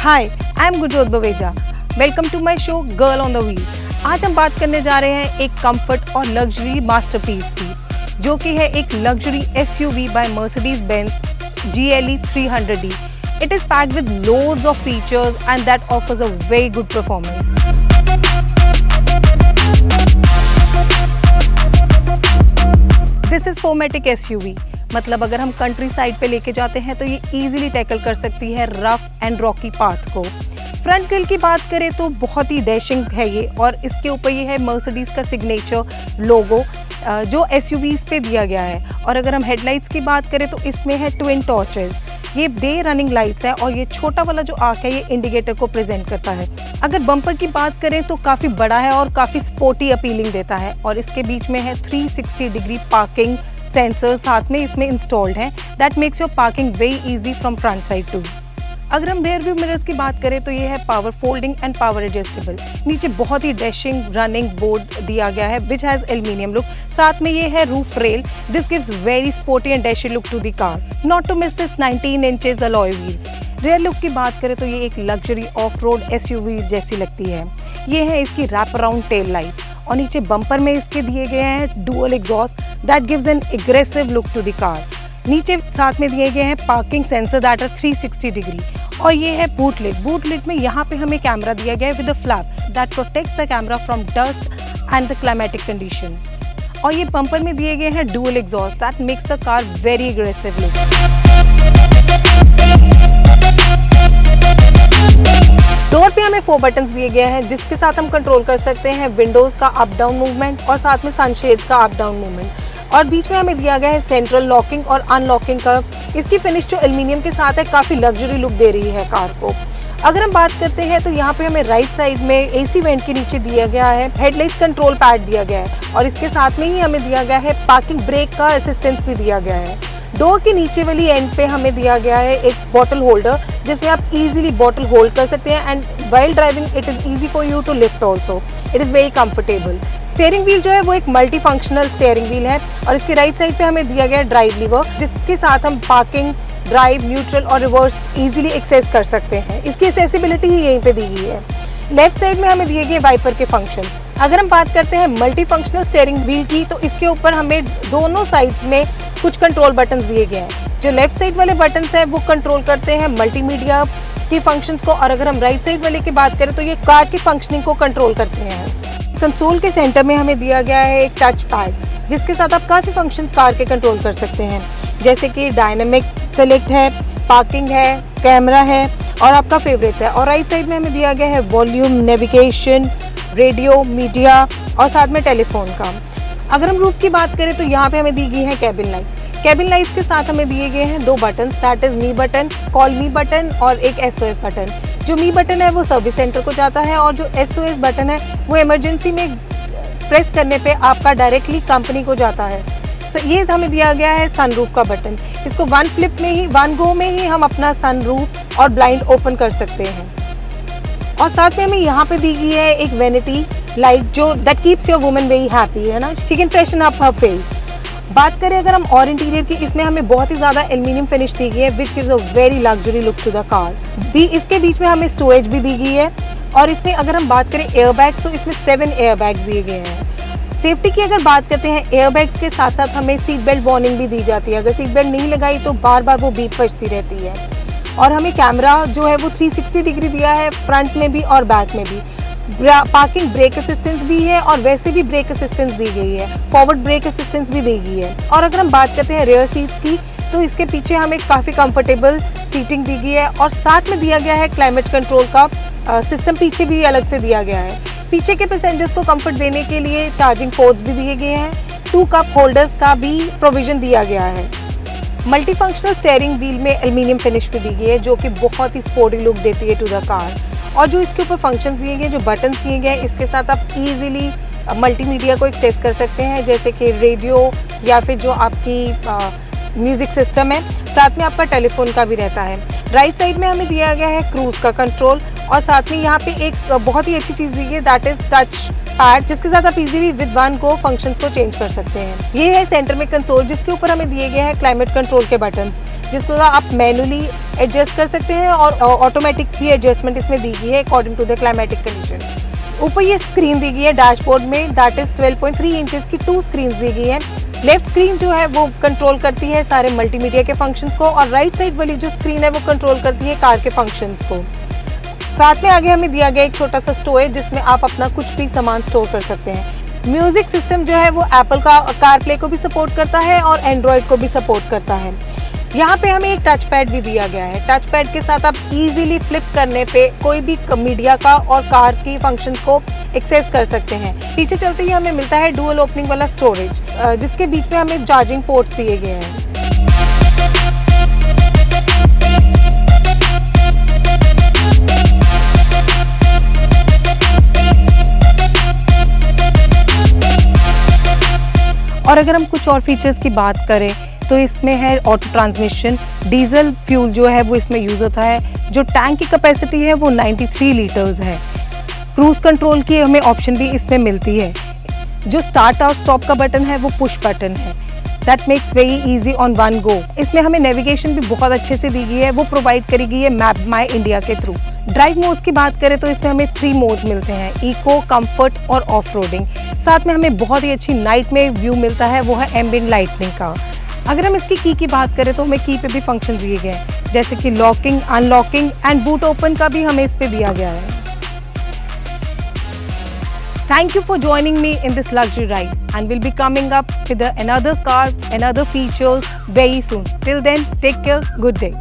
Hi, I am Gurjot Baweja. Welcome to my show girl on the wheels. आज हम बात करने जा रहे हैं एक कंफर्ट और लग्जरी मास्टरपीस की, जो कि है एक luxury SUV by Mercedes Benz GLE 300D। It is packed with loads of features and that offers a very good performance. This is 4matic SUV, मतलब अगर हम कंट्री साइड पे लेके जाते हैं तो ये इजीली टैकल कर सकती है रफ एंड रॉकी पाथ को। फ्रंट ग्रिल की बात करें तो बहुत ही डैशिंग है ये, और इसके ऊपर ये है मर्सिडीज का सिग्नेचर लोगो जो SUVs पे दिया गया है। और अगर हम हेडलाइट्स की बात करें तो इसमें है ट्विन टॉर्चेस, ये डे रनिंग लाइट्स है, और ये छोटा वाला जो आर्क है ये इंडिकेटर को प्रेजेंट करता है। अगर बम्पर की बात करें तो काफ़ी बड़ा है और काफ़ी स्पोर्टी अपीलिंग देता है, और इसके बीच में है 360 डिग्री पार्किंग सेंसर साथ में इसमें इंस्टॉल्ड है। That makes your parking very easy from front side too. अगर हम रियर व्यू मिरर्स की बात करें तो ये है power folding and power adjustable. नीचे बहुत ही डैशिंग रनिंग बोर्ड दिया गया है विच हैज़ एल्यूमिनियम लुक। साथ में ये है roof rail. This gives very sporty and dashy look to the car. Not to miss this 19 inches alloy wheels. Rear look की बात करें तो ये एक लग्जरी ऑफ रोड SUV जैसी लगती है। ये है इसकी रैप अराउंड टेल लाइट्स, और नीचे बम्पर में इसके दिए गए हैं dual exhaust that gives an aggressive look to the car. नीचे साथ में दिए गए हैं parking sensor that are 360 degree, और ये है बूट लिड। बूट लिड में यहाँ पे हमें कैमरा दिया गया है with a flap that protects the camera from dust and the climatic condition. और ये बम्पर में दिए गए हैं dual exhaust that makes the car very aggressive look. Door पे हमें 4 बटन्स दिए गए हैं जिसके साथ हम कंट्रोल कर सकते हैं विंडोज का अप डाउन मूवमेंट और साथ में सनशेड्स का अप डाउन मूवमेंट। और बीच में हमें दिया गया है सेंट्रल लॉकिंग और अनलॉकिंग का। इसकी फिनिश जो एल्यूमिनियम के साथ है काफ़ी लग्जरी लुक दे रही है कार को। अगर हम बात करते हैं तो यहाँ पे हमें राइट साइड में AC वेंट के नीचे दिया गया है हेडलाइट कंट्रोल पैड दिया गया है, और इसके साथ में ही हमें दिया गया है पार्किंग ब्रेक का असिस्टेंस भी दिया गया है। डोर के नीचे वाली एंड पे हमें दिया गया है एक बॉटल होल्डर जिसमें आप इजीली बॉटल होल्ड कर सकते हैं, and while driving it is easy for you to lift also. It is very comfortable. Steering wheel जो है वो एक मल्टी फंक्शनल स्टीयरिंग व्हील है, और इसकी राइट साइड पे हमें दिया गया है ड्राइव लीवर जिसके साथ हम पार्किंग, ड्राइव, न्यूट्रल और रिवर्स इजीली एक्सेस कर सकते हैं। इसकी एक्सेसिबिलिटी ही यहीं पे दी गई है। लेफ्ट साइड में हमें दिए गए वाइपर के फंक्शंस। अगर हम बात करते हैं मल्टी फंक्शनल स्टीयरिंग व्हील की तो इसके ऊपर हमें दोनों साइड्स में कुछ कंट्रोल बटन्स दिए गए हैं। जो लेफ्ट साइड वाले बटन्स हैं वो कंट्रोल करते हैं मल्टीमीडिया की फंक्शंस को, और अगर हम राइट साइड वाले की बात करें तो ये कार की फंक्शनिंग को कंट्रोल करते हैं। कंसोल के सेंटर में हमें दिया गया है एक टच पैड जिसके साथ आप काफ़ी फंक्शंस कार के कंट्रोल कर सकते हैं, जैसे कि डायनामिक सेलेक्ट है, पार्किंग है, कैमरा है और आपका फेवरेट्स है। और राइट साइड में हमें दिया गया है वॉल्यूम, नेविगेशन, रेडियो, मीडिया और साथ में टेलीफोन का। अगर हम रूफ की बात करें तो यहाँ पे हमें दी गई है कैबिन लाइट्स। कैबिन लाइट्स के साथ हमें दिए गए हैं 2 button that is me button, call me button और एक SOS बटन। जो मी बटन है वो सर्विस सेंटर को जाता है, और जो SOS बटन है वो इमरजेंसी में प्रेस करने पे आपका डायरेक्टली कंपनी को जाता है। ये हमें दिया गया है सनरूफ का बटन। इसको वन गो में ही हम अपना सनरूफ और ब्लाइंड ओपन कर सकते हैं। और साथ में हमें यहाँ पे दी गई है एक वेनिटी लाइट जो that keeps your woman very happy, है ना, she can freshen up her face. बात करें अगर हम और इंटीरियर की, इसमें हमें बहुत ही ज़्यादा एल्यूमिनियम फिनिश दी गई है which gives a very luxury look to the car. इसके बीच में हमें स्टोरेज भी दी गई है, और इसमें अगर हम बात करें एयरबैग्स तो इसमें 7 एयरबैग्स दिए गए हैं। सेफ्टी की अगर बात करते हैं एयरबैग्स के साथ साथ हमें सीट बेल्ट वार्निंग भी दी जाती है। अगर सीट बेल्ट नहीं लगाई तो बार बार वो बीप बजती रहती है। और हमें कैमरा जो है वो 360 डिग्री दिया है फ्रंट में भी और बैक में भी। पार्किंग ब्रेक असिस्टेंस भी है, और वैसे भी ब्रेक असिस्टेंस दी गई है, फॉरवर्ड ब्रेक असिस्टेंस भी दी गई है। और अगर हम बात करते हैं रियर सीट्स की तो इसके पीछे हमें काफ़ी कंफर्टेबल सीटिंग दी गई है, और साथ में दिया गया है क्लाइमेट कंट्रोल का सिस्टम पीछे भी अलग से दिया गया है। पीछे के पैसेंजर्स को कंफर्ट देने के लिए चार्जिंग पोर्ट्स भी दिए गए हैं, 2 कप होल्डर्स का भी प्रोविजन दिया गया है। मल्टी फंक्शनल स्टीयरिंग व्हील में एल्यूमिनियम फिनिश भी दी गई है जो कि बहुत ही स्पोर्टी लुक देती है टू द कार। और जो इसके ऊपर फंक्शंस दिए गए, जो बटन्स दिए गए, इसके साथ आप इजीली मल्टीमीडिया को एक्सेस कर सकते हैं, जैसे कि रेडियो या फिर जो आपकी म्यूज़िक सिस्टम है। साथ में आपका टेलीफोन का भी रहता है। राइट साइड में हमें दिया गया है क्रूज़ का कंट्रोल, और साथ में यहाँ पे एक बहुत ही अच्छी चीज़ दी गई है दैट इज़ टच पैड, जिसके साथ आप इजीली विद वन को फंक्शंस को चेंज कर सकते हैं। ये है सेंटर में कंसोल जिसके ऊपर हमें दिए गए हैं क्लाइमेट कंट्रोल के बटन्स, जिसको आप मैनुअली एडजस्ट कर सकते हैं और ऑटोमेटिक भी एडजस्टमेंट इसमें दी गई है according to the climatic condition. ऊपर ये स्क्रीन दी गई है डैशबोर्ड में, दैट इज 12.3 इंचेस की 2 स्क्रीन दी गई है। लेफ्ट स्क्रीन जो है वो कंट्रोल करती है सारे मल्टीमीडिया के फंक्शंस को और राइट साइड वाली जो स्क्रीन है वो कंट्रोल करती है कार के फंक्शंस को। साथ में आगे हमें दिया गया एक छोटा सा स्टोरेज जिसमें आप अपना कुछ भी सामान स्टोर कर सकते हैं। म्यूजिक सिस्टम जो है वो एप्पल का कारप्ले को भी सपोर्ट करता है और एंड्रॉयड को भी सपोर्ट करता है। यहाँ पे हमें एक टच पैड भी दिया गया है। टच पैड के साथ आप इजीली फ्लिप करने पे कोई भी मीडिया का और कार की फंक्शंस को एक्सेस कर सकते हैं। पीछे चलते ही हमें मिलता है डुअल ओपनिंग वाला स्टोरेज, जिसके बीच में हमें चार्जिंग पोर्ट्स दिए गए हैं। और अगर हम कुछ और फीचर्स की बात करें तो इसमें है ऑटो ट्रांसमिशन, डीजल फ्यूल जो है वो इसमें यूज़ होता है। जो टैंक की कैपेसिटी है वो 93 लीटर्स है। क्रूज कंट्रोल की हमें ऑप्शन भी इसमें मिलती है। जो स्टार्ट और स्टॉप का बटन है वो पुश बटन है, that makes very easy on one go. इसमें हमें नेविगेशन भी बहुत अच्छे से दी गई है, वो प्रोवाइड करी गई है मैप माई इंडिया के थ्रू। ड्राइव मोड्स की बात करें तो इसमें हमें 3 मोड्स मिलते हैं, इको, कंफर्ट और ऑफ रोडिंग। साथ में हमें बहुत ही अच्छी नाइट में व्यू मिलता है, वो है एम्बिएंट लाइटनिंग का। अगर हम इसकी की बात करें तो हमें की पे भी फंक्शन दिए गए हैं, जैसे कि locking, unlocking and boot open का भी हमें इस पे दिया गया है। Thank you for joining me in this luxury ride, and we'll be coming up with another car, another features very soon. Till then, take care, good day.